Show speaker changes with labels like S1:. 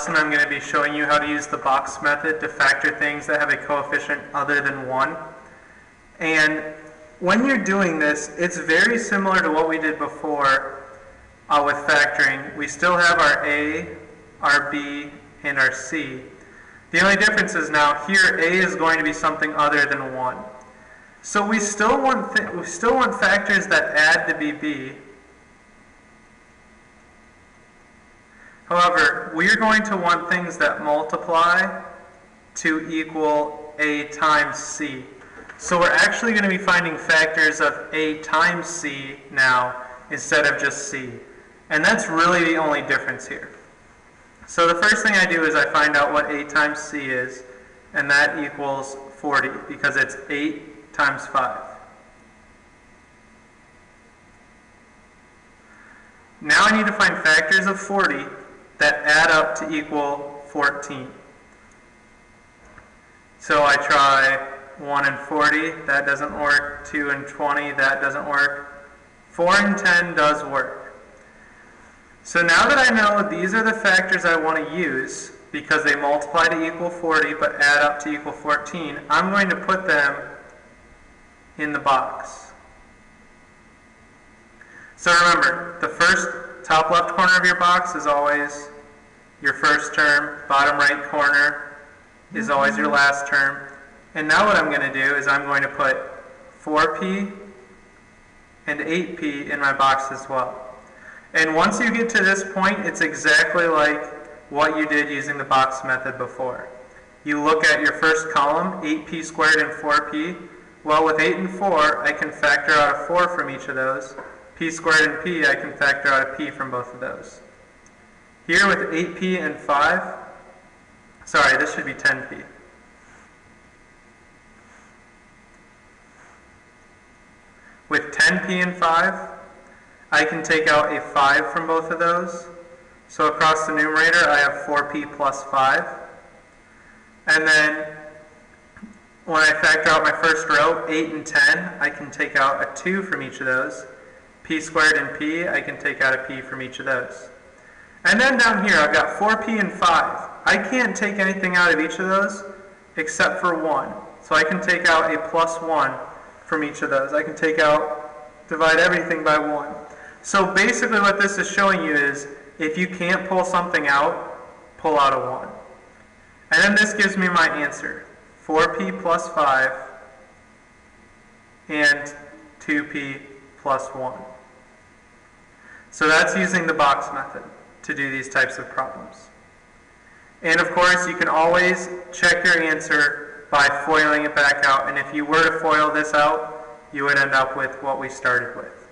S1: lesson I'm going to be showing you how to use the box method to factor things that have a coefficient other than 1. And when you're doing this, it's very similar to what we did before with factoring. We still have our A, our B, and our C. The only difference is now here A is going to be something other than 1. So we still want factors that add to be B. However, we're going to want things that multiply to equal A times C. So we're actually going to be finding factors of A times C now instead of just C. And that's really the only difference here. So the first thing I do is I find out what A times C is, and that equals 40 because it's 8 times 5. Now I need to find factors of 40 that add up to equal 14. So I try 1 and 40, that doesn't work. 2 and 20, that doesn't work. 4 and 10 does work. So now that I know these are the factors I want to use, because they multiply to equal 40 but add up to equal 14, I'm going to put them in the box. So remember, the first top left corner of your box is always your first term, bottom right corner is always your last term. And now what I'm going to do is I'm going to put 4p and 8p in my box as well. And once you get to this point, it's exactly like what you did using the box method before. You look at your first column, 8p squared and 4p. Well, with 8 and 4, I can factor out a 4 from each of those. P squared and p, I can factor out a p from both of those. Here with 8p and 5, sorry, this should be 10p. With 10p and 5, I can take out a 5 from both of those. So across the numerator, I have 4p plus 5. And then when I factor out my first row, 8 and 10, I can take out a 2 from each of those. P squared and p, I can take out a p from each of those. And then down here, I've got 4p and 5. I can't take anything out of each of those except for 1. So I can take out a plus 1 from each of those. I can divide everything by 1. So basically what this is showing you is, if you can't pull something out, pull out a 1. And then this gives me my answer. 4p plus 5 and 2p plus 1. So that's using the box method to do these types of problems. And of course, you can always check your answer by foiling it back out. And if you were to foil this out, you would end up with what we started with.